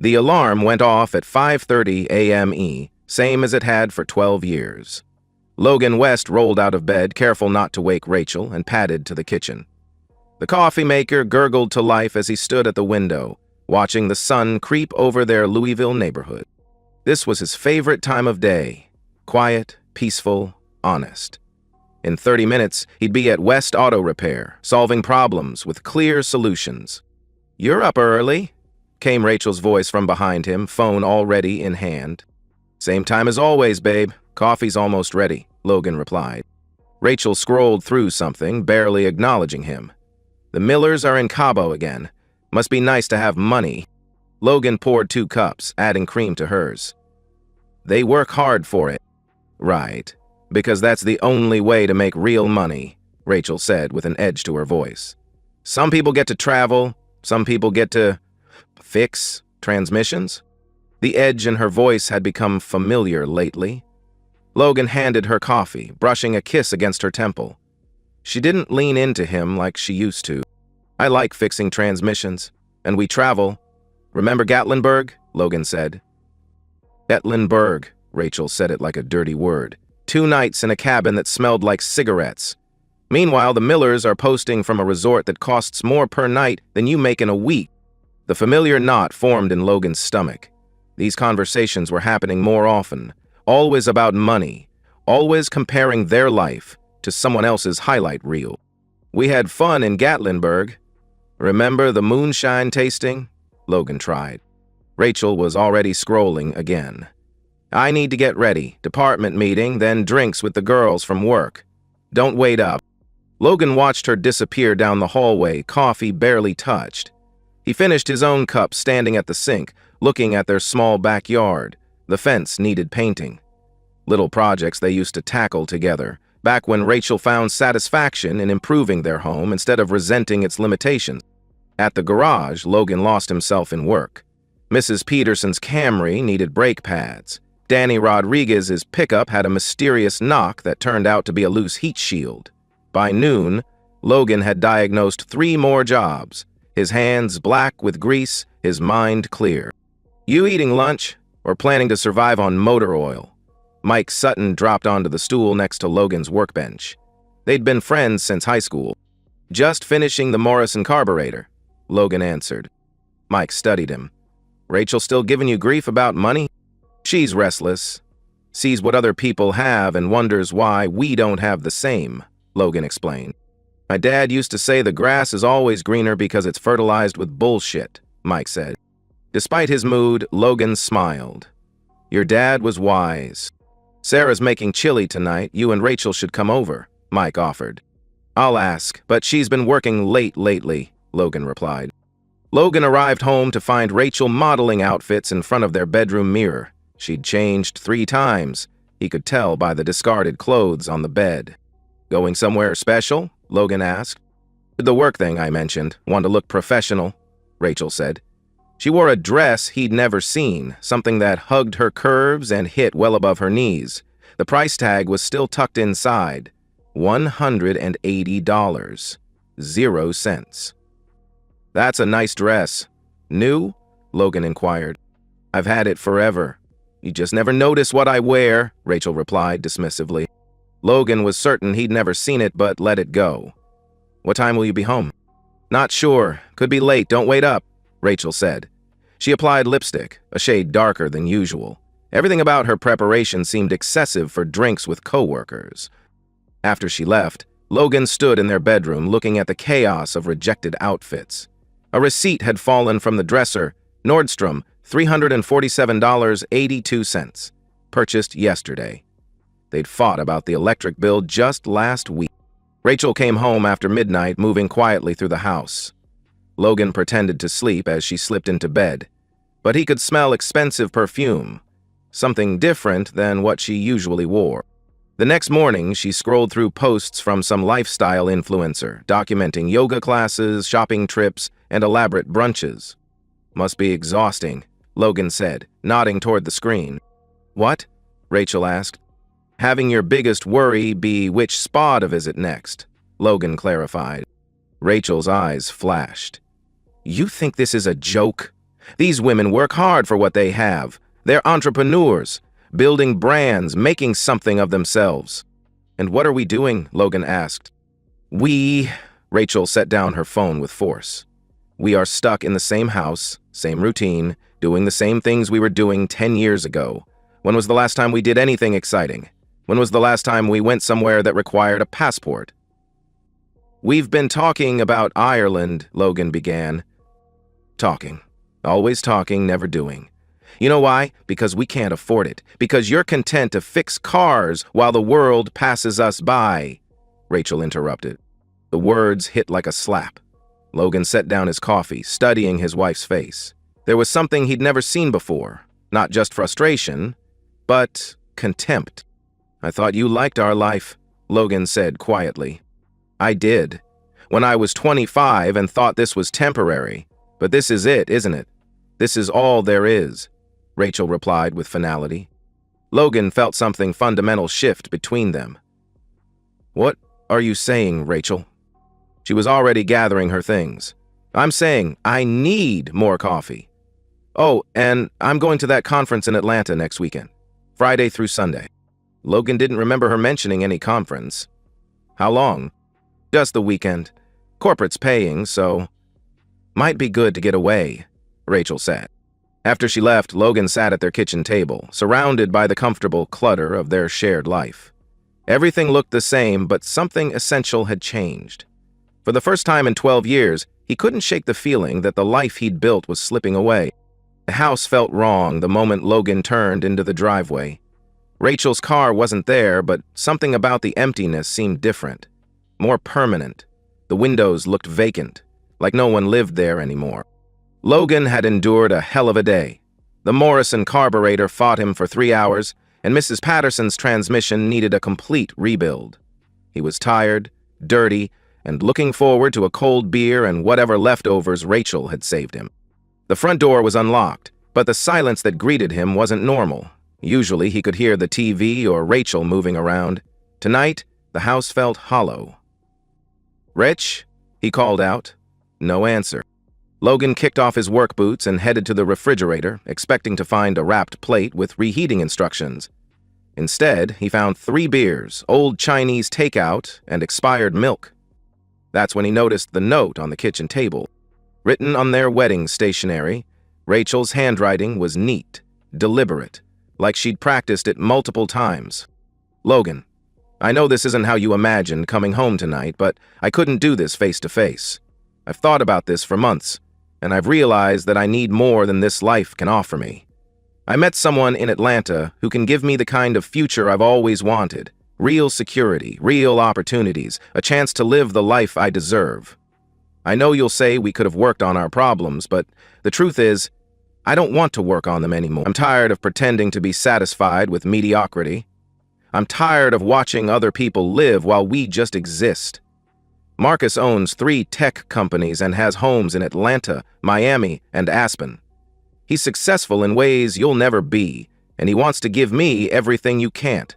The alarm went off at 5:30 a.m. same as it had for 12 years. Logan West rolled out of bed, careful not to wake Rachel, and padded to the kitchen. The coffee maker gurgled to life as he stood at the window, watching the sun creep over their Louisville neighborhood. This was his favorite time of day. Quiet, peaceful, honest. In 30 minutes, he'd be at West Auto Repair, solving problems with clear solutions. "You're up early," came Rachel's voice from behind him, phone already in hand. "Same time as always, babe. Coffee's almost ready," Logan replied. Rachel scrolled through something, barely acknowledging him. "The Millers are in Cabo again. Must be nice to have money." Logan poured 2 cups, adding cream to hers. "They work hard for it." "Right, because that's the only way to make real money," Rachel said with an edge to her voice. "Some people get to travel, some people get to fix transmissions." The edge in her voice had become familiar lately. Logan handed her coffee, brushing a kiss against her temple. She didn't lean into him like she used to. "I like fixing transmissions, and we travel. Remember Gatlinburg?" Logan said. Gatlinburg, Rachel said it like a dirty word. 2 nights in a cabin that smelled like cigarettes. Meanwhile, the Millers are posting from a resort that costs more per night than you make in a week. The familiar knot formed in Logan's stomach. These conversations were happening more often, always about money, always comparing their life to someone else's highlight reel. "We had fun in Gatlinburg. Remember the moonshine tasting?" Logan tried. Rachel was already scrolling again. "I need to get ready. Department meeting, then drinks with the girls from work. Don't wait up." Logan watched her disappear down the hallway, coffee barely touched. He finished his own cup standing at the sink, looking at their small backyard. The fence needed painting. Little projects they used to tackle together, back when Rachel found satisfaction in improving their home instead of resenting its limitations. At the garage, Logan lost himself in work. Mrs. Peterson's Camry needed brake pads. Danny Rodriguez's pickup had a mysterious knock that turned out to be a loose heat shield. By noon, Logan had diagnosed 3 more jobs, his hands black with grease, his mind clear. "You eating lunch, or planning to survive on motor oil?" Mike Sutton dropped onto the stool next to Logan's workbench. They'd been friends since high school. "Just finishing the Morrison carburetor," Logan answered. Mike studied him. "Rachel still giving you grief about money?" "She's restless, sees what other people have and wonders why we don't have the same," Logan explained. "My dad used to say the grass is always greener because it's fertilized with bullshit," Mike said. Despite his mood, Logan smiled. "Your dad was wise." "Sarah's making chili tonight. You and Rachel should come over," Mike offered. "I'll ask, but she's been working late lately," Logan replied. Logan arrived home to find Rachel modeling outfits in front of their bedroom mirror. She'd changed 3 times. He could tell by the discarded clothes on the bed. "Going somewhere special?" Logan asked. "The work thing I mentioned. Want to look professional," Rachel said. She wore a dress he'd never seen, something that hugged her curves and hit well above her knees. The price tag was still tucked inside. $180. 0 cents. "That's a nice dress." "New?" Logan inquired. "I've had it forever. You just never notice what I wear," Rachel replied dismissively. Logan was certain he'd never seen it, but let it go. "What time will you be home?" "Not sure. Could be late. Don't wait up," Rachel said. She applied lipstick, a shade darker than usual. Everything about her preparation seemed excessive for drinks with coworkers. After she left, Logan stood in their bedroom looking at the chaos of rejected outfits. A receipt had fallen from the dresser. Nordstrom, $347.82. Purchased yesterday. They'd fought about the electric bill just last week. Rachel came home after midnight, moving quietly through the house. Logan pretended to sleep as she slipped into bed, but he could smell expensive perfume, something different than what she usually wore. The next morning, she scrolled through posts from some lifestyle influencer, documenting yoga classes, shopping trips, and elaborate brunches. "Must be exhausting," Logan said, nodding toward the screen. "What?" Rachel asked. "Having your biggest worry be which spa to visit next," Logan clarified. Rachel's eyes flashed. "You think this is a joke? These women work hard for what they have. They're entrepreneurs, building brands, making something of themselves. And what are we doing? Logan asked. Rachel set down her phone with force. We are stuck in the same house, same routine, doing the same things we were doing 10 years ago. When was the last time we did anything exciting? When was the last time we went somewhere that required a passport? We've been talking about Ireland, Logan began. Talking. Always talking, never doing. You know why? Because we can't afford it. Because you're content to fix cars while the world passes us by, Rachel interrupted. The words hit like a slap. Logan set down his coffee, studying his wife's face. There was something he'd never seen before. Not just frustration, but contempt. I thought you liked our life, Logan said quietly. I did. When I was 25 and thought this was temporary. But this is it, isn't it? This is all there is, Rachel replied with finality. Logan felt something fundamental shift between them. What are you saying, Rachel? She was already gathering her things. I'm saying I need more coffee. Oh, and I'm going to that conference in Atlanta next weekend, Friday through Sunday. Logan didn't remember her mentioning any conference. How long? Just the weekend. Corporate's paying, so might be good to get away, Rachel said. After she left, Logan sat at their kitchen table, surrounded by the comfortable clutter of their shared life. Everything looked the same, but something essential had changed. For the first time in 12 years, he couldn't shake the feeling that the life he'd built was slipping away. The house felt wrong the moment Logan turned into the driveway. Rachel's car wasn't there, but something about the emptiness seemed different, more permanent. The windows looked vacant, like no one lived there anymore. Logan had endured a hell of a day. The Morrison carburetor fought him for 3 hours, and Mrs. Patterson's transmission needed a complete rebuild. He was tired, dirty, and looking forward to a cold beer and whatever leftovers Rachel had saved him. The front door was unlocked, but the silence that greeted him wasn't normal. Usually he could hear the TV or Rachel moving around. Tonight, the house felt hollow. "Rich?" he called out. No answer. Logan kicked off his work boots and headed to the refrigerator, expecting to find a wrapped plate with reheating instructions. Instead, he found 3 beers, old Chinese takeout, and expired milk. That's when he noticed the note on the kitchen table. Written on their wedding stationery, Rachel's handwriting was neat, deliberate, like she'd practiced it multiple times. Logan, I know this isn't how you imagined coming home tonight, but I couldn't do this face to face. I've thought about this for months, and I've realized that I need more than this life can offer me. I met someone in Atlanta who can give me the kind of future I've always wanted. Real security, real opportunities, a chance to live the life I deserve. I know you'll say we could have worked on our problems, but the truth is, I don't want to work on them anymore. I'm tired of pretending to be satisfied with mediocrity. I'm tired of watching other people live while we just exist. Marcus owns 3 tech companies and has homes in Atlanta, Miami, and Aspen. He's successful in ways you'll never be, and he wants to give me everything you can't.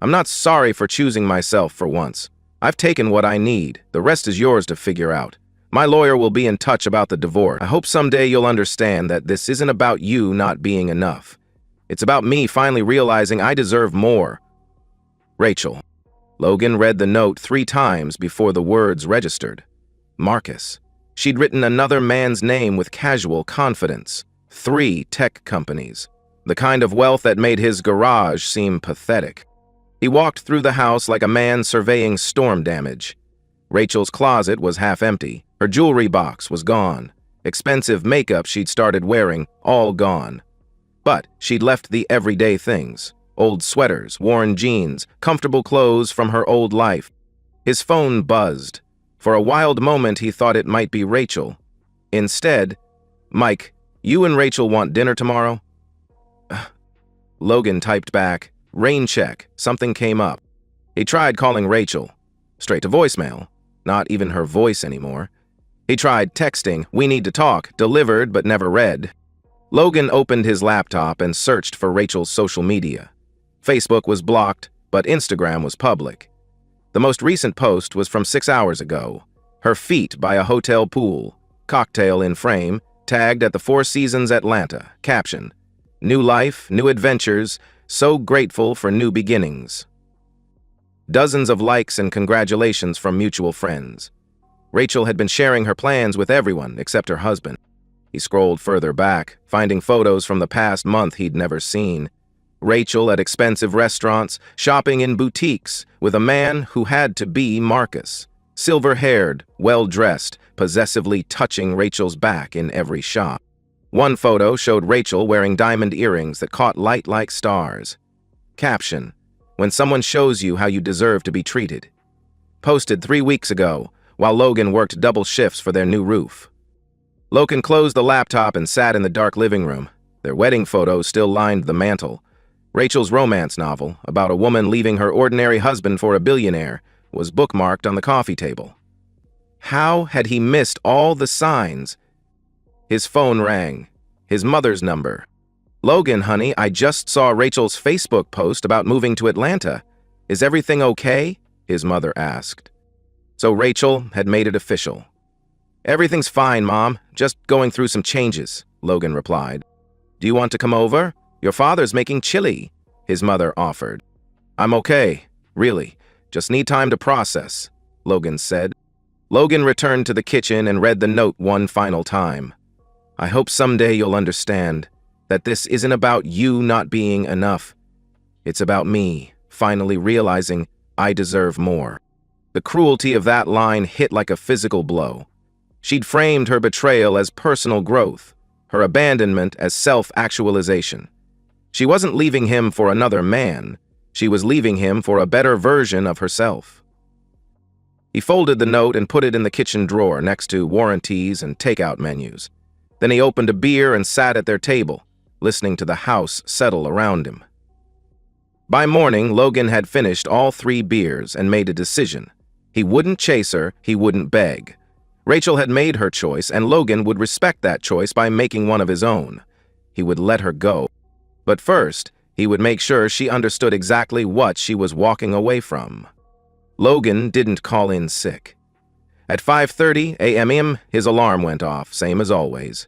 I'm not sorry for choosing myself for once. I've taken what I need. The rest is yours to figure out. My lawyer will be in touch about the divorce. I hope someday you'll understand that this isn't about you not being enough. It's about me finally realizing I deserve more. Rachel. Logan read the note 3 times before the words registered. Marcus. She'd written another man's name with casual confidence. 3 tech companies. The kind of wealth that made his garage seem pathetic. He walked through the house like a man surveying storm damage. Rachel's closet was half empty. Her jewelry box was gone. Expensive makeup she'd started wearing, all gone. But she'd left the everyday things. Old sweaters, worn jeans, comfortable clothes from her old life. His phone buzzed. For a wild moment he thought it might be Rachel. Instead, "Mike, you and Rachel want dinner tomorrow?" Logan typed back, "Rain check." Something came up. He tried calling Rachel. Straight to voicemail. Not even her voice anymore. He tried texting, "We need to talk," delivered but never read. Logan opened his laptop and searched for Rachel's social media. Facebook was blocked, but Instagram was public. The most recent post was from 6 hours ago. Her feet by a hotel pool, cocktail in frame, tagged at the Four Seasons Atlanta. Caption: New life, new adventures, so grateful for new beginnings. Dozens of likes and congratulations from mutual friends. Rachel had been sharing her plans with everyone except her husband. He scrolled further back, finding photos from the past month he'd never seen. Rachel at expensive restaurants, shopping in boutiques, with a man who had to be Marcus. Silver-haired, well-dressed, possessively touching Rachel's back in every shot. One photo showed Rachel wearing diamond earrings that caught light like stars. Caption: When someone shows you how you deserve to be treated. Posted 3 weeks ago, while Logan worked double shifts for their new roof. Logan closed the laptop and sat in the dark living room. Their wedding photos still lined the mantel. Rachel's romance novel, about a woman leaving her ordinary husband for a billionaire, was bookmarked on the coffee table. How had he missed all the signs? His phone rang. His mother's number. "Logan, honey, I just saw Rachel's Facebook post about moving to Atlanta. Is everything okay?" his mother asked. So Rachel had made it official. "Everything's fine, Mom. Just going through some changes," Logan replied. "Do you want to come over? Your father's making chili," his mother offered. "I'm okay, really. Just need time to process," Logan said. Logan returned to the kitchen and read the note one final time. "I hope someday you'll understand that this isn't about you not being enough. It's about me finally realizing I deserve more." The cruelty of that line hit like a physical blow. She'd framed her betrayal as personal growth, her abandonment as self-actualization. She wasn't leaving him for another man. She was leaving him for a better version of herself. He folded the note and put it in the kitchen drawer next to warranties and takeout menus. Then he opened a beer and sat at their table, listening to the house settle around him. By morning, Logan had finished all 3 beers and made a decision. He wouldn't chase her, he wouldn't beg. Rachel had made her choice, and Logan would respect that choice by making one of his own. He would let her go. But first, he would make sure she understood exactly what she was walking away from. Logan didn't call in sick. At 5:30 a.m., his alarm went off, same as always.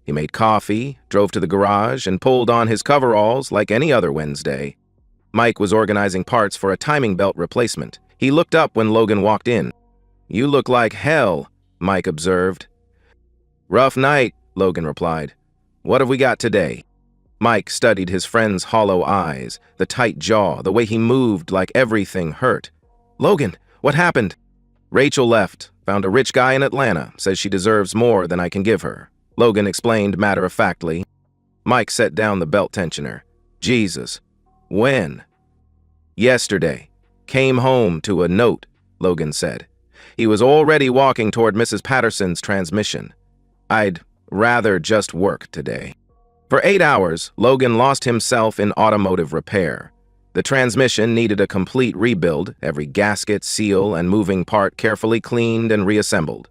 He made coffee, drove to the garage, and pulled on his coveralls like any other Wednesday. Mike was organizing parts for a timing belt replacement. He looked up when Logan walked in. "You look like hell," Mike observed. "Rough night," Logan replied. "What have we got today?" Mike studied his friend's hollow eyes, the tight jaw, the way he moved like everything hurt. "Logan, what happened?" "Rachel left, found a rich guy in Atlanta, says she deserves more than I can give her," Logan explained matter-of-factly. Mike set down the belt tensioner. "Jesus. When?" "Yesterday. Came home to a note," Logan said. He was already walking toward Mrs. Patterson's transmission. "I'd rather just work today." For 8 hours, Logan lost himself in automotive repair. The transmission needed a complete rebuild, every gasket, seal, and moving part carefully cleaned and reassembled.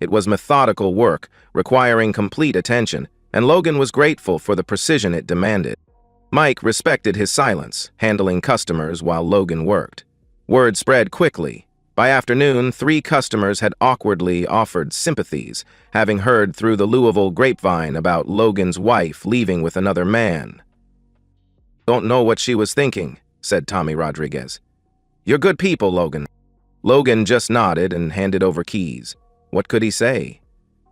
It was methodical work, requiring complete attention, and Logan was grateful for the precision it demanded. Mike respected his silence, handling customers while Logan worked. Word spread quickly. By afternoon, 3 customers had awkwardly offered sympathies, having heard through the Louisville grapevine about Logan's wife leaving with another man. "Don't know what she was thinking," said Tommy Rodriguez. "You're good people, Logan." Logan just nodded and handed over keys. What could he say?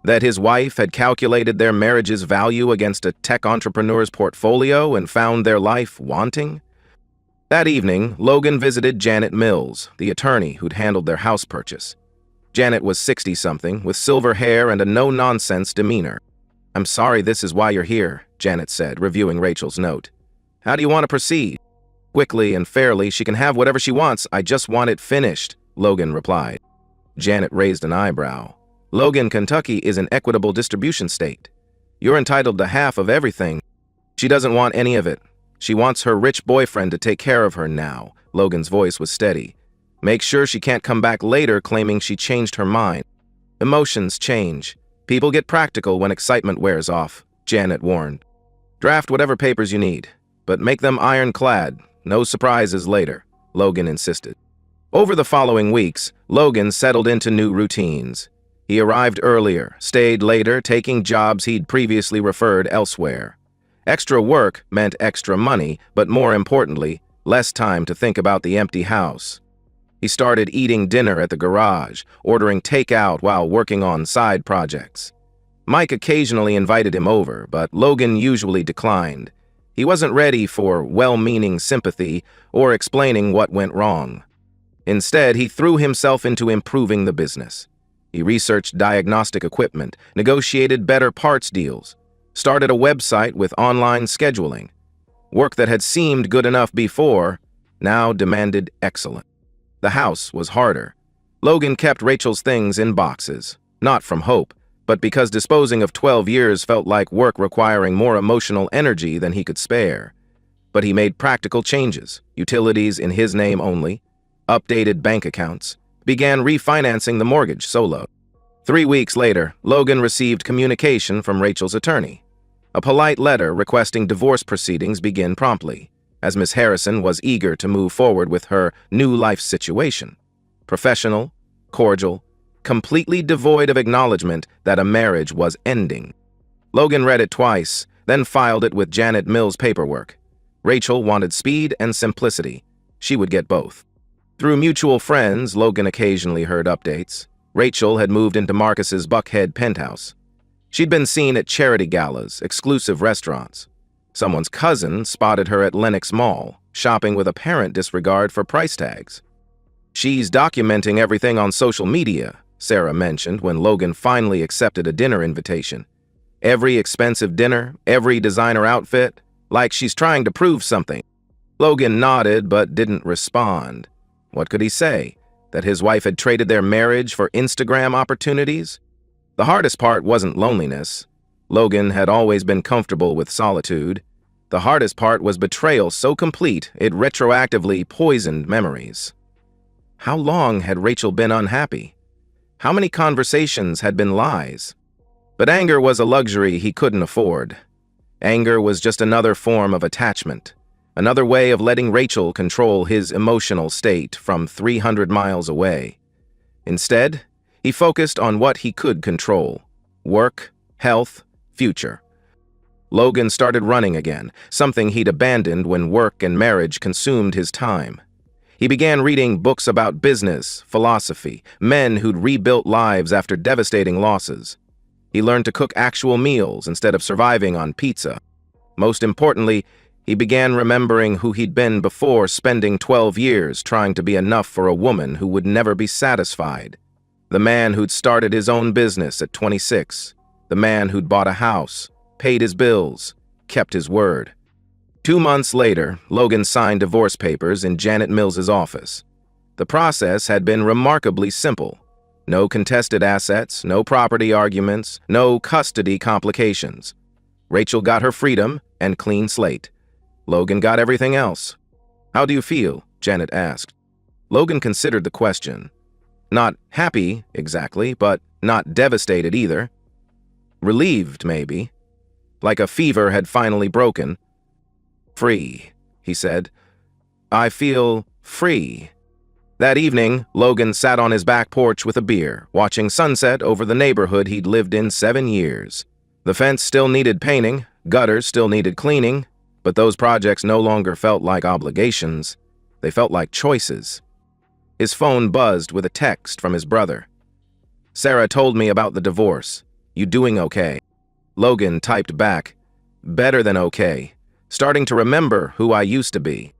That his wife had calculated their marriage's value against a tech entrepreneur's portfolio and found their life wanting? That evening, Logan visited Janet Mills, the attorney who'd handled their house purchase. Janet was 60-something, with silver hair and a no-nonsense demeanor. "I'm sorry this is why you're here," Janet said, reviewing Rachel's note. "How do you want to proceed?" "Quickly and fairly, she can have whatever she wants. I just want it finished," Logan replied. Janet raised an eyebrow. "Logan, Kentucky is an equitable distribution state. You're entitled to half of everything." "She doesn't want any of it. She wants her rich boyfriend to take care of her now." Logan's voice was steady. "Make sure she can't come back later claiming she changed her mind." "Emotions change. People get practical when excitement wears off," Janet warned. "Draft whatever papers you need, but make them ironclad. No surprises later," Logan insisted. Over the following weeks, Logan settled into new routines. He arrived earlier, stayed later, taking jobs he'd previously referred elsewhere. Extra work meant extra money, but more importantly, less time to think about the empty house. He started eating dinner at the garage, ordering takeout while working on side projects. Mike occasionally invited him over, but Logan usually declined. He wasn't ready for well-meaning sympathy or explaining what went wrong. Instead, he threw himself into improving the business. He researched diagnostic equipment, negotiated better parts deals, started a website with online scheduling. Work that had seemed good enough before now demanded excellence. The house was harder. Logan kept Rachel's things in boxes, not from hope, but because disposing of 12 years felt like work requiring more emotional energy than he could spare. But he made practical changes, utilities in his name only, updated bank accounts, began refinancing the mortgage solo. 3 weeks later, Logan received communication from Rachel's attorney. A polite letter requesting divorce proceedings begin promptly, as Miss Harrison was eager to move forward with her new life situation. Professional, cordial, completely devoid of acknowledgement that a marriage was ending. Logan read it twice, then filed it with Janet Mills' paperwork. Rachel wanted speed and simplicity. She would get both. Through mutual friends, Logan occasionally heard updates. Rachel had moved into Marcus's Buckhead penthouse. She'd been seen at charity galas, exclusive restaurants. Someone's cousin spotted her at Lenox Mall, shopping with apparent disregard for price tags. "She's documenting everything on social media," Sarah mentioned when Logan finally accepted a dinner invitation. "Every expensive dinner, every designer outfit, like she's trying to prove something." Logan nodded but didn't respond. What could he say? That his wife had traded their marriage for Instagram opportunities? The hardest part wasn't loneliness. Logan had always been comfortable with solitude. The hardest part was betrayal so complete it retroactively poisoned memories. How long had Rachel been unhappy? How many conversations had been lies? But anger was a luxury he couldn't afford. Anger was just another form of attachment, another way of letting Rachel control his emotional state from 300 miles away. Instead, he focused on what he could control: work, health, future. Logan started running again, something he'd abandoned when work and marriage consumed his time. He began reading books about business, philosophy, men who'd rebuilt lives after devastating losses. He learned to cook actual meals instead of surviving on pizza. Most importantly, he began remembering who he'd been before spending 12 years trying to be enough for a woman who would never be satisfied. The man who'd started his own business at 26. The man who'd bought a house, paid his bills, kept his word. 2 months later, Logan signed divorce papers in Janet Mills's office. The process had been remarkably simple. No contested assets, no property arguments, no custody complications. Rachel got her freedom and clean slate. Logan got everything else. "How do you feel?" Janet asked. Logan considered the question. Not happy, exactly, but not devastated either. Relieved, maybe. Like a fever had finally broken. "Free," he said. "I feel free." That evening, Logan sat on his back porch with a beer, watching sunset over the neighborhood he'd lived in 7 years. The fence still needed painting, gutters still needed cleaning, but those projects no longer felt like obligations. They felt like choices. His phone buzzed with a text from his brother. "Sarah told me about the divorce. You doing okay?" Logan typed back, "Better than okay. Starting to remember who I used to be."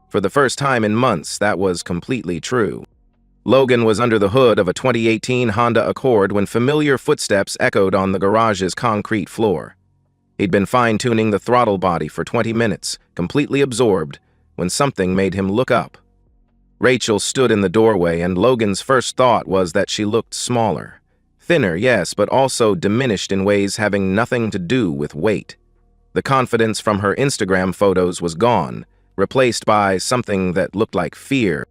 For the first time in months, that was completely true. Logan was under the hood of a 2018 Honda Accord when familiar footsteps echoed on the garage's concrete floor. He'd been fine-tuning the throttle body for 20 minutes, completely absorbed, when something made him look up. Rachel stood in the doorway, and Logan's first thought was that she looked smaller. Thinner, yes, but also diminished in ways having nothing to do with weight. The confidence from her Instagram photos was gone, replaced by something that looked like fear.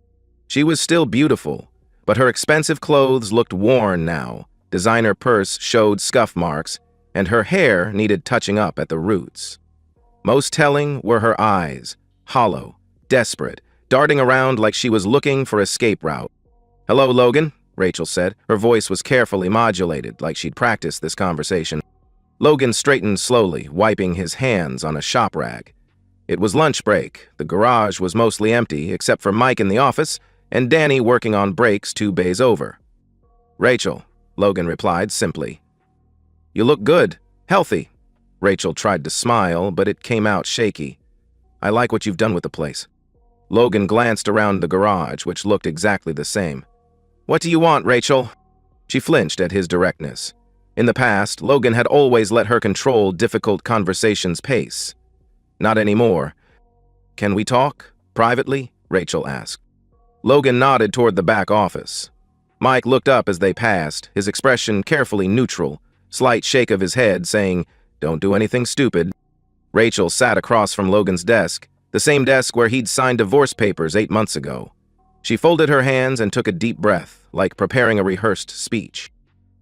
She was still beautiful, but her expensive clothes looked worn now. Designer purse showed scuff marks, and her hair needed touching up at the roots. Most telling were her eyes, hollow, desperate, darting around like she was looking for escape route. "Hello, Logan," Rachel said. Her voice was carefully modulated, like she'd practiced this conversation. Logan straightened slowly, wiping his hands on a shop rag. It was lunch break. The garage was mostly empty, except for Mike in the office and Danny working on brakes 2 bays over. "Rachel," Logan replied simply. "You look good. Healthy." Rachel tried to smile, but it came out shaky. "I like what you've done with the place." Logan glanced around the garage, which looked exactly the same. "What do you want, Rachel?" She flinched at his directness. In the past, Logan had always let her control difficult conversations' pace. Not anymore. "Can we talk? Privately?" Rachel asked. Logan nodded toward the back office. Mike looked up as they passed, his expression carefully neutral, slight shake of his head saying, "Don't do anything stupid." Rachel sat across from Logan's desk, the same desk where he'd signed divorce papers 8 months ago. She folded her hands and took a deep breath, like preparing a rehearsed speech.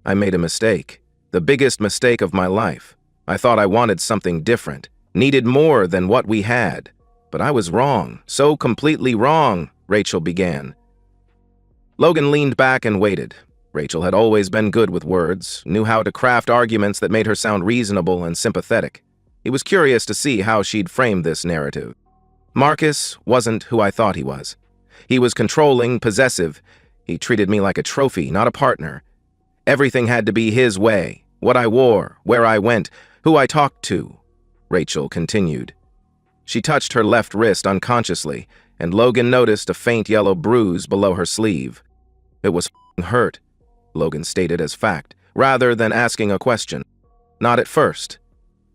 "I made a mistake. The biggest mistake of my life. I thought I wanted something different, needed more than what we had. But I was wrong, so completely wrong," Rachel began. Logan leaned back and waited. Rachel had always been good with words, knew how to craft arguments that made her sound reasonable and sympathetic. He was curious to see how she'd frame this narrative. "Marcus wasn't who I thought he was. He was controlling, possessive. He treated me like a trophy, not a partner. Everything had to be his way. What I wore, where I went, who I talked to," Rachel continued. She touched her left wrist unconsciously, and Logan noticed a faint yellow bruise below her sleeve. "It was hurt," Logan stated as fact, rather than asking a question. "Not at first.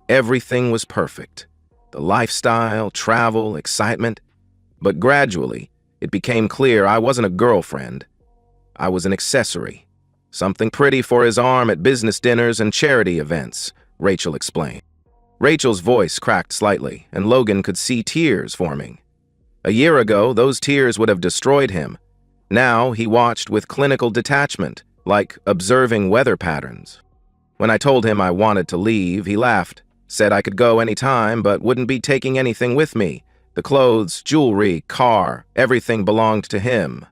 Everything was perfect. The lifestyle, travel, excitement. But gradually, it became clear I wasn't a girlfriend. I was an accessory. Something pretty for his arm at business dinners and charity events," Rachel explained. Rachel's voice cracked slightly, and Logan could see tears forming. A year ago, those tears would have destroyed him. Now he watched with clinical detachment, like observing weather patterns. When I told him I wanted to leave, he laughed, said I could go any time but wouldn't be taking anything with me. The clothes, jewelry, car, everything belonged to him.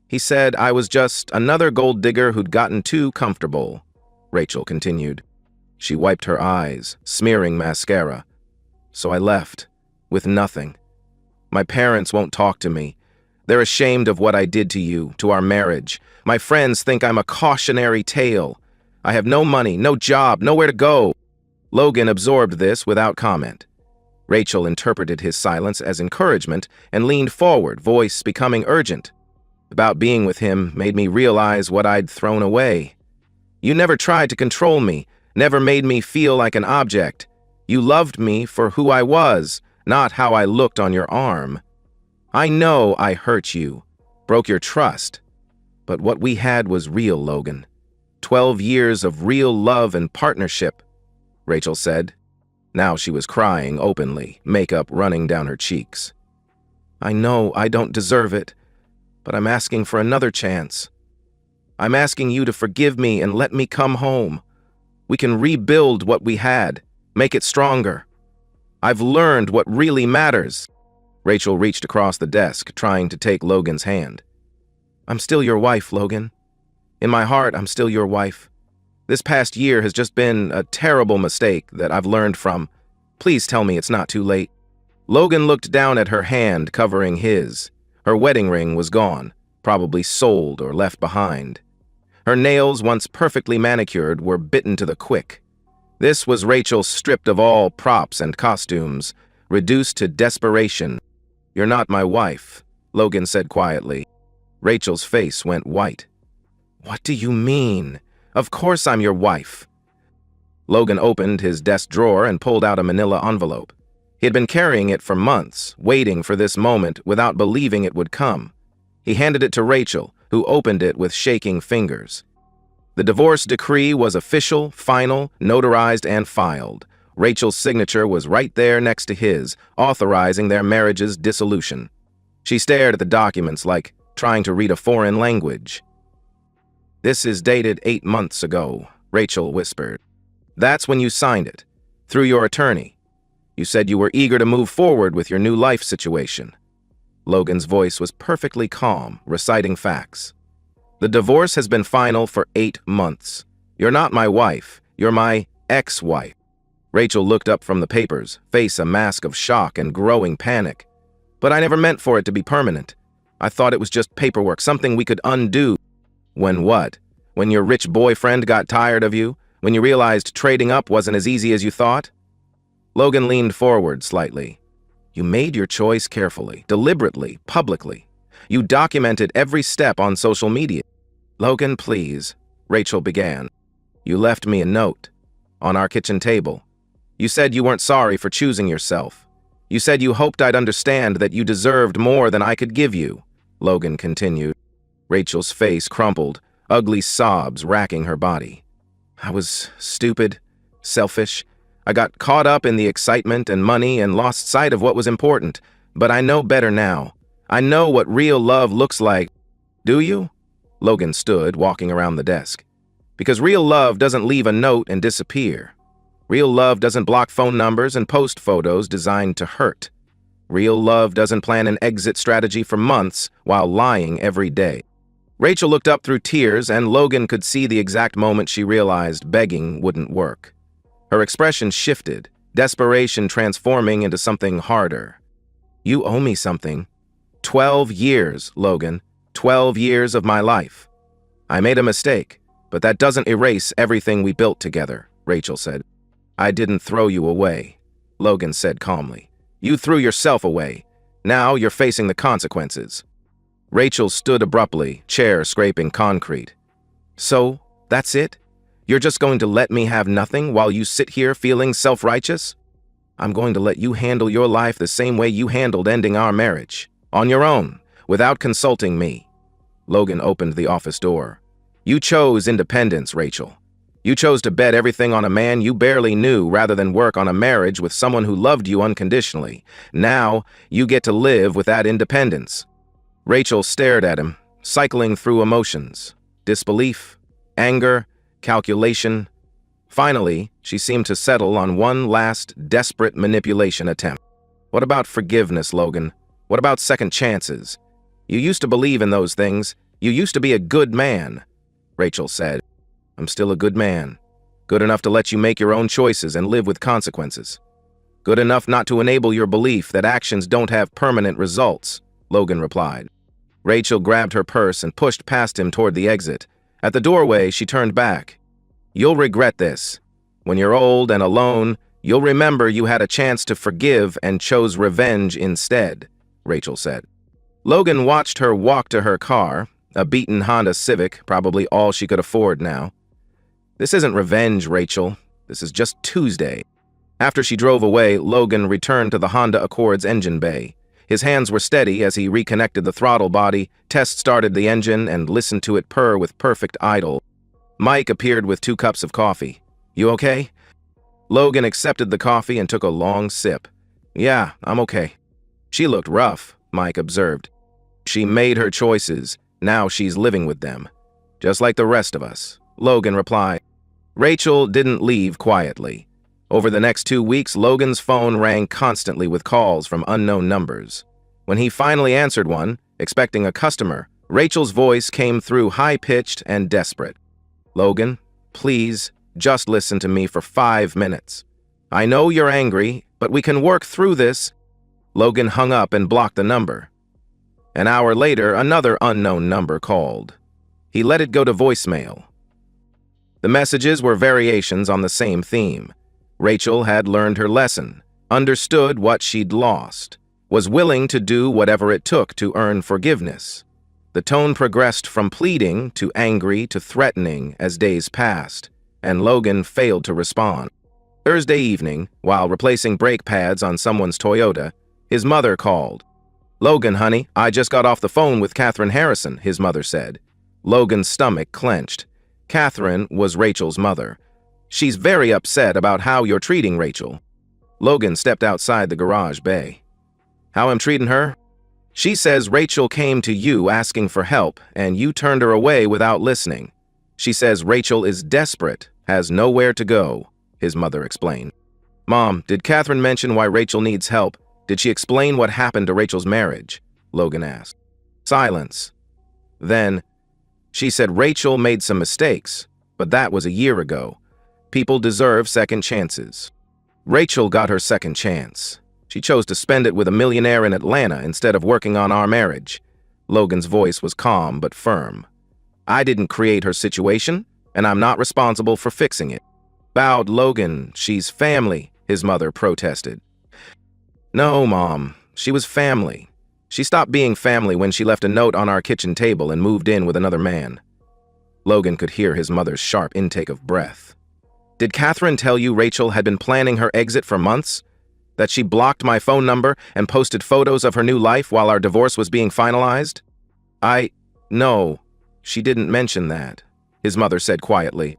He said I was just another gold digger who'd gotten too comfortable, Rachel continued. She wiped her eyes, smearing mascara. So I left, with nothing. My parents won't talk to me. They're ashamed of what I did to you, to our marriage. My friends think I'm a cautionary tale. I have no money, no job, nowhere to go. Logan absorbed this without comment. Rachel interpreted his silence as encouragement and leaned forward, voice becoming urgent. About being with him made me realize what I'd thrown away. You never tried to control me, never made me feel like an object. You loved me for who I was, not how I looked on your arm. I know I hurt you, broke your trust. But what we had was real, Logan. 12 years of real love and partnership, Rachel said. Now she was crying openly, makeup running down her cheeks. I know I don't deserve it, but I'm asking for another chance. I'm asking you to forgive me and let me come home. We can rebuild what we had, make it stronger. I've learned what really matters. Rachel reached across the desk, trying to take Logan's hand. I'm still your wife, Logan. In my heart, I'm still your wife. This past year has just been a terrible mistake that I've learned from. Please tell me it's not too late. Logan looked down at her hand covering his. Her wedding ring was gone, probably sold or left behind. Her nails, once perfectly manicured, were bitten to the quick. This was Rachel stripped of all props and costumes, reduced to desperation. You're not my wife, Logan said quietly. Rachel's face went white. What do you mean? Of course I'm your wife. Logan opened his desk drawer and pulled out a manila envelope. He had been carrying it for months, waiting for this moment without believing it would come. He handed it to Rachel, who opened it with shaking fingers. The divorce decree was official, final, notarized, and filed. Rachel's signature was right there next to his, authorizing their marriage's dissolution. She stared at the documents like trying to read a foreign language. This is dated 8 months ago, Rachel whispered. That's when you signed it, through your attorney. You said you were eager to move forward with your new life situation. Logan's voice was perfectly calm, reciting facts. The divorce has been final for 8 months. You're not my wife. You're my ex-wife. Rachel looked up from the papers, face a mask of shock and growing panic. But I never meant for it to be permanent. I thought it was just paperwork, something we could undo. When what? When your rich boyfriend got tired of you? When you realized trading up wasn't as easy as you thought? Logan leaned forward slightly. You made your choice carefully, deliberately, publicly. You documented every step on social media. Logan, please, Rachel began. You left me a note on our kitchen table. You said you weren't sorry for choosing yourself. You said you hoped I'd understand that you deserved more than I could give you, Logan continued. Rachel's face crumpled, ugly sobs racking her body. I was stupid, selfish. I got caught up in the excitement and money and lost sight of what was important. But I know better now. I know what real love looks like. Do you? Logan stood, walking around the desk. Because real love doesn't leave a note and disappear. Real love doesn't block phone numbers and post photos designed to hurt. Real love doesn't plan an exit strategy for months while lying every day. Rachel looked up through tears, and Logan could see the exact moment she realized begging wouldn't work. Her expression shifted, desperation transforming into something harder. You owe me something. 12 years, Logan. 12 years of my life. I made a mistake, but that doesn't erase everything we built together, Rachel said. I didn't throw you away, Logan said calmly. You threw yourself away. Now you're facing the consequences. Rachel stood abruptly, chair scraping concrete. So, that's it? You're just going to let me have nothing while you sit here feeling self-righteous? I'm going to let you handle your life the same way you handled ending our marriage. On your own, without consulting me. Logan opened the office door. You chose independence, Rachel. You chose to bet everything on a man you barely knew rather than work on a marriage with someone who loved you unconditionally. Now, you get to live with that independence. Rachel stared at him, cycling through emotions. Disbelief, anger, calculation. Finally, she seemed to settle on one last, desperate manipulation attempt. What about forgiveness, Logan? What about second chances? You used to believe in those things. You used to be a good man, Rachel said. I'm still a good man. Good enough to let you make your own choices and live with consequences. Good enough not to enable your belief that actions don't have permanent results, Logan replied. Rachel grabbed her purse and pushed past him toward the exit. At the doorway, she turned back. You'll regret this. When you're old and alone, you'll remember you had a chance to forgive and chose revenge instead, Rachel said. Logan watched her walk to her car, a beaten Honda Civic, probably all she could afford now. This isn't revenge, Rachel. This is just Tuesday. After she drove away, Logan returned to the Honda Accord's engine bay. His hands were steady as he reconnected the throttle body, test-started the engine, and listened to it purr with perfect idle. Mike appeared with 2 cups of coffee. You okay? Logan accepted the coffee and took a long sip. Yeah, I'm okay. She looked rough, Mike observed. She made her choices. Now she's living with them. Just like the rest of us, Logan replied. Rachel didn't leave quietly. Over the next 2 weeks, Logan's phone rang constantly with calls from unknown numbers. When he finally answered one, expecting a customer, Rachel's voice came through high-pitched and desperate. Logan, please, just listen to me for 5 minutes. I know you're angry, but we can work through this. Logan hung up and blocked the number. An hour later, another unknown number called. He let it go to voicemail. The messages were variations on the same theme. Rachel had learned her lesson, understood what she'd lost, was willing to do whatever it took to earn forgiveness. The tone progressed from pleading to angry to threatening as days passed, and Logan failed to respond. Thursday evening, while replacing brake pads on someone's Toyota, his mother called. Logan, honey, I just got off the phone with Catherine Harrison, his mother said. Logan's stomach clenched. Catherine was Rachel's mother. She's very upset about how you're treating Rachel. Logan stepped outside the garage bay. How I'm treating her? She says Rachel came to you asking for help, and you turned her away without listening. She says Rachel is desperate, has nowhere to go, his mother explained. Mom, did Catherine mention why Rachel needs help? Did she explain what happened to Rachel's marriage? Logan asked. Silence. Then, She said Rachel made some mistakes, but that was a year ago. People deserve second chances. Rachel got her second chance. She chose to spend it with a millionaire in Atlanta instead of working on our marriage. Logan's voice was calm but firm. I didn't create her situation, and I'm not responsible for fixing it. Bowed Logan, she's family, his mother protested. No, Mom, she was family. She stopped being family when she left a note on our kitchen table and moved in with another man. Logan could hear his mother's sharp intake of breath. Did Catherine tell you Rachel had been planning her exit for months? That she blocked my phone number and posted photos of her new life while our divorce was being finalized? No, she didn't mention that, his mother said quietly.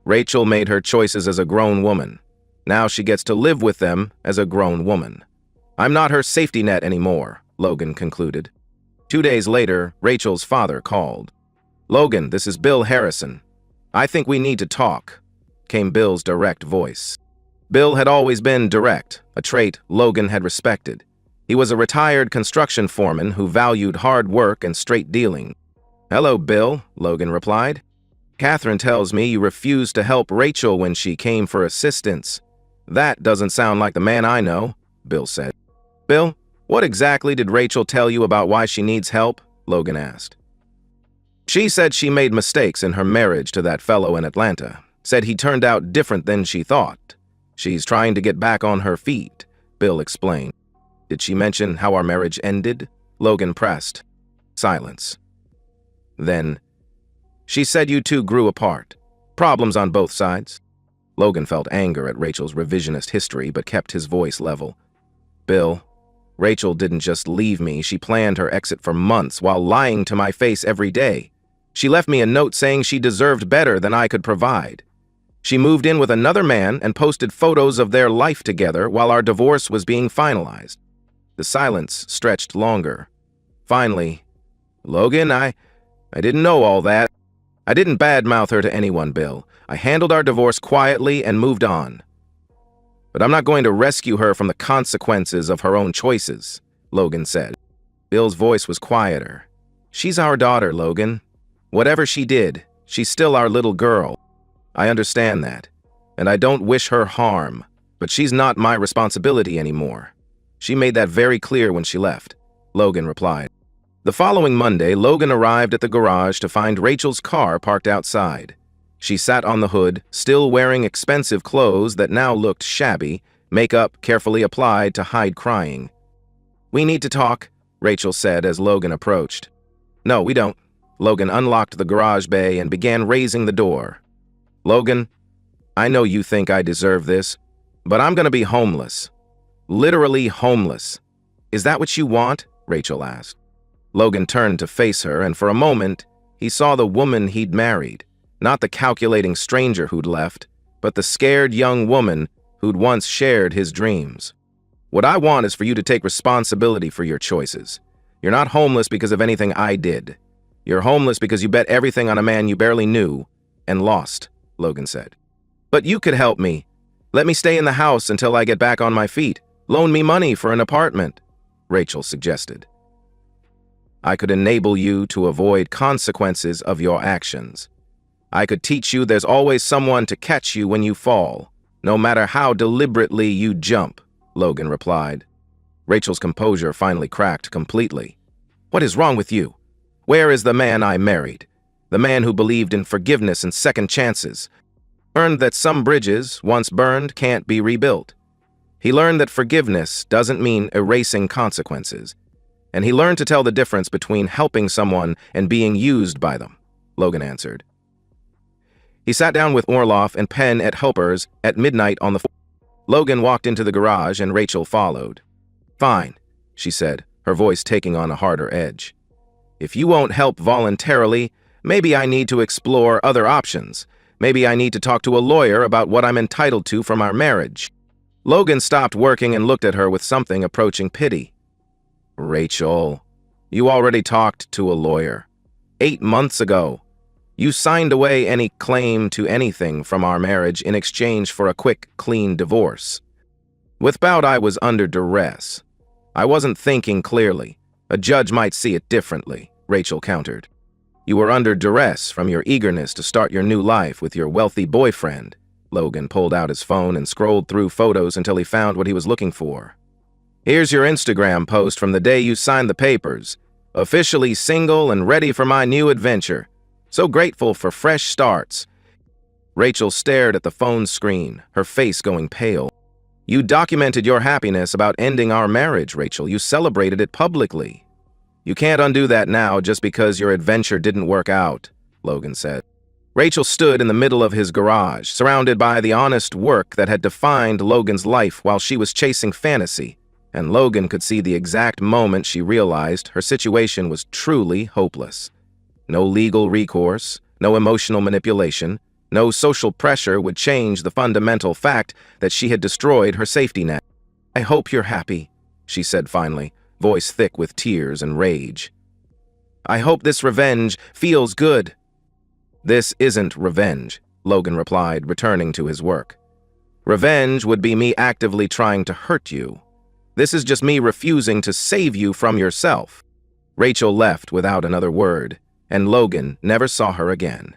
Rachel made her choices as a grown woman. Now she gets to live with them as a grown woman. I'm not her safety net anymore, Logan concluded. 2 days later, Rachel's father called. Logan, this is Bill Harrison. I think we need to talk, came Bill's direct voice. Bill had always been direct, a trait Logan had respected. He was a retired construction foreman who valued hard work and straight dealing. Hello, Bill, Logan replied. Catherine tells me you refused to help Rachel when she came for assistance. That doesn't sound like the man I know, Bill said. Bill, what exactly did Rachel tell you about why she needs help? Logan asked. She said she made mistakes in her marriage to that fellow in Atlanta, said he turned out different than she thought. She's trying to get back on her feet, Bill explained. Did she mention how our marriage ended? Logan pressed. Silence. Then, she said you two grew apart. Problems on both sides. Logan felt anger at Rachel's revisionist history but kept his voice level. Bill, Rachel didn't just leave me, she planned her exit for months while lying to my face every day. She left me a note saying she deserved better than I could provide. She moved in with another man and posted photos of their life together while our divorce was being finalized. The silence stretched longer. Finally, Logan, I didn't know all that. I didn't badmouth her to anyone, Bill. I handled our divorce quietly and moved on. But I'm not going to rescue her from the consequences of her own choices, Logan said. Bill's voice was quieter. She's our daughter, Logan. Whatever she did, she's still our little girl. I understand that, and I don't wish her harm, but she's not my responsibility anymore. She made that very clear when she left, Logan replied. The following Monday, Logan arrived at the garage to find Rachel's car parked outside. She sat on the hood, still wearing expensive clothes that now looked shabby, makeup carefully applied to hide crying. We need to talk, Rachel said as Logan approached. No, we don't. Logan unlocked the garage bay and began raising the door. Logan, I know you think I deserve this, but I'm going to be homeless. Literally homeless. Is that what you want? Rachel asked. Logan turned to face her, and for a moment, he saw the woman he'd married. Not the calculating stranger who'd left, but the scared young woman who'd once shared his dreams. What I want is for you to take responsibility for your choices. You're not homeless because of anything I did. You're homeless because you bet everything on a man you barely knew and lost, Logan said. But you could help me. Let me stay in the house until I get back on my feet. Loan me money for an apartment, Rachel suggested. I could enable you to avoid consequences of your actions. I could teach you there's always someone to catch you when you fall, no matter how deliberately you jump, Logan replied. Rachel's composure finally cracked completely. What is wrong with you? Where is the man I married? The man who believed in forgiveness and second chances. Learned that some bridges, once burned, can't be rebuilt. He learned that forgiveness doesn't mean erasing consequences. And he learned to tell the difference between helping someone and being used by them, Logan answered. He sat down with Orloff and Penn at Helpers at midnight on the floor. Logan walked into the garage and Rachel followed. Fine, she said, her voice taking on a harder edge. If you won't help voluntarily, maybe I need to explore other options. Maybe I need to talk to a lawyer about what I'm entitled to from our marriage. Logan stopped working and looked at her with something approaching pity. Rachel, you already talked to a lawyer. 8 months ago. You signed away any claim to anything from our marriage in exchange for a quick, clean divorce. Without I was under duress. I wasn't thinking clearly. A judge might see it differently, Rachel countered. You were under duress from your eagerness to start your new life with your wealthy boyfriend. Logan pulled out his phone and scrolled through photos until he found what he was looking for. Here's your Instagram post from the day you signed the papers. Officially single and ready for my new adventure. So grateful for fresh starts. Rachel stared at the phone screen, her face going pale. You documented your happiness about ending our marriage, Rachel. You celebrated it publicly. You can't undo that now just because your adventure didn't work out, Logan said. Rachel stood in the middle of his garage, surrounded by the honest work that had defined Logan's life while she was chasing fantasy, and Logan could see the exact moment she realized her situation was truly hopeless. No legal recourse, no emotional manipulation, no social pressure would change the fundamental fact that she had destroyed her safety net. I hope you're happy, she said finally, voice thick with tears and rage. I hope this revenge feels good. This isn't revenge, Logan replied, returning to his work. Revenge would be me actively trying to hurt you. This is just me refusing to save you from yourself. Rachel left without another word, and Logan never saw her again.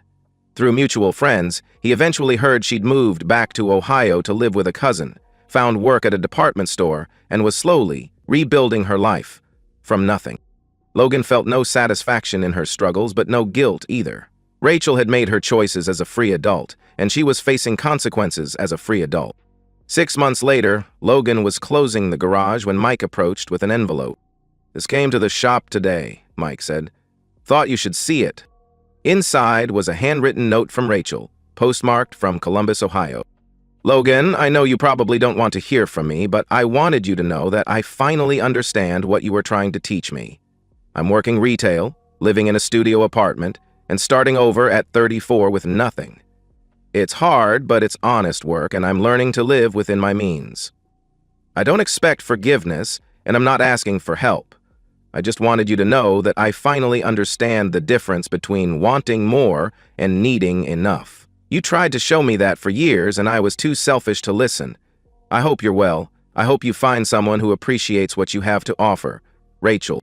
Through mutual friends, he eventually heard she'd moved back to Ohio to live with a cousin, found work at a department store, and was slowly rebuilding her life from nothing. Logan felt no satisfaction in her struggles, but no guilt either. Rachel had made her choices as a free adult, and she was facing consequences as a free adult. 6 months later, Logan was closing the garage when Mike approached with an envelope. This came to the shop today, Mike said. Thought you should see it. Inside was a handwritten note from Rachel, postmarked from Columbus, Ohio. Logan, I know you probably don't want to hear from me, but I wanted you to know that I finally understand what you were trying to teach me. I'm working retail, living in a studio apartment, and starting over at 34 with nothing. It's hard, but it's honest work, and I'm learning to live within my means. I don't expect forgiveness, and I'm not asking for help. I just wanted you to know that I finally understand the difference between wanting more and needing enough. You tried to show me that for years, and I was too selfish to listen. I hope you're well. I hope you find someone who appreciates what you have to offer. Rachel.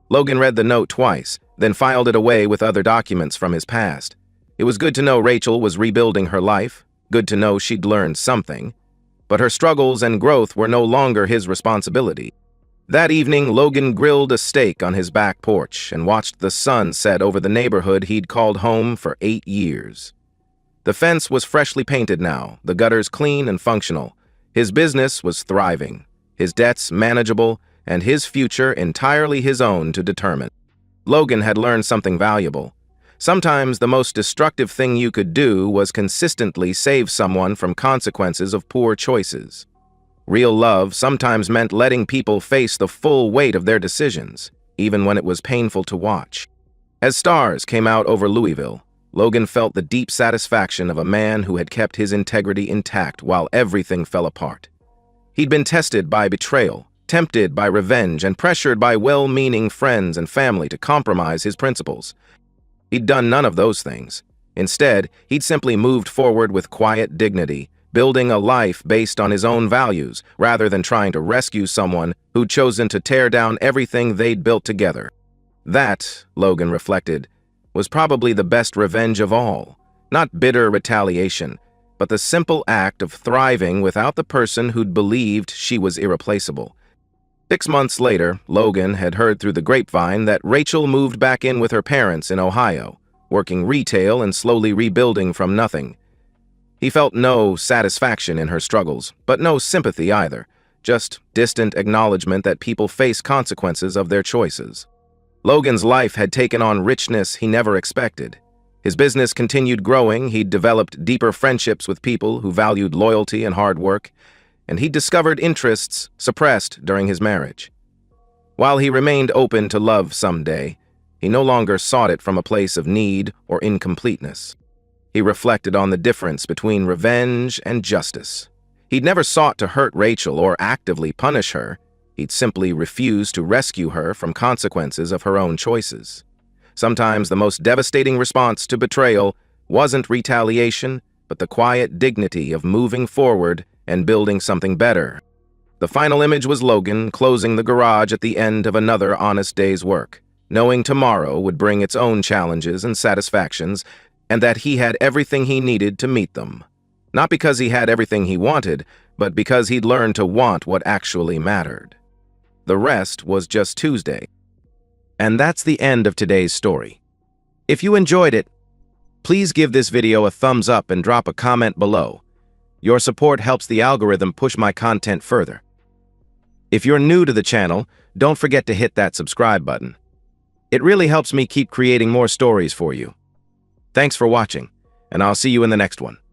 Logan read the note twice, then filed it away with other documents from his past. It was good to know Rachel was rebuilding her life, good to know she'd learned something, but her struggles and growth were no longer his responsibility. That evening, Logan grilled a steak on his back porch and watched the sun set over the neighborhood he'd called home for 8 years. The fence was freshly painted now, the gutters clean and functional. His business was thriving, his debts manageable, and his future entirely his own to determine. Logan had learned something valuable. Sometimes the most destructive thing you could do was consistently save someone from consequences of poor choices. Real love sometimes meant letting people face the full weight of their decisions, even when it was painful to watch. As stars came out over Louisville, Logan felt the deep satisfaction of a man who had kept his integrity intact while everything fell apart. He'd been tested by betrayal, tempted by revenge, and pressured by well-meaning friends and family to compromise his principles. He'd done none of those things. Instead, he'd simply moved forward with quiet dignity, building a life based on his own values, rather than trying to rescue someone who'd chosen to tear down everything they'd built together. That, Logan reflected, was probably the best revenge of all. Not bitter retaliation, but the simple act of thriving without the person who'd believed she was irreplaceable. 6 months later, Logan had heard through the grapevine that Rachel moved back in with her parents in Ohio, working retail and slowly rebuilding from nothing. He felt no satisfaction in her struggles, but no sympathy either, just distant acknowledgement that people face consequences of their choices. Logan's life had taken on richness he never expected. His business continued growing, he'd developed deeper friendships with people who valued loyalty and hard work, and he'd discovered interests suppressed during his marriage. While he remained open to love someday, he no longer sought it from a place of need or incompleteness. He reflected on the difference between revenge and justice. He'd never sought to hurt Rachel or actively punish her. He'd simply refused to rescue her from consequences of her own choices. Sometimes the most devastating response to betrayal wasn't retaliation, but the quiet dignity of moving forward and building something better. The final image was Logan closing the garage at the end of another honest day's work. knowing tomorrow would bring its own challenges and satisfactions, and that he had everything he needed to meet them. Not because he had everything he wanted, but because he'd learned to want what actually mattered. The rest was just Tuesday. And that's the end of today's story. If you enjoyed it, please give this video a thumbs up and drop a comment below. Your support helps the algorithm push my content further. If you're new to the channel, don't forget to hit that subscribe button. It really helps me keep creating more stories for you. Thanks for watching, and I'll see you in the next one.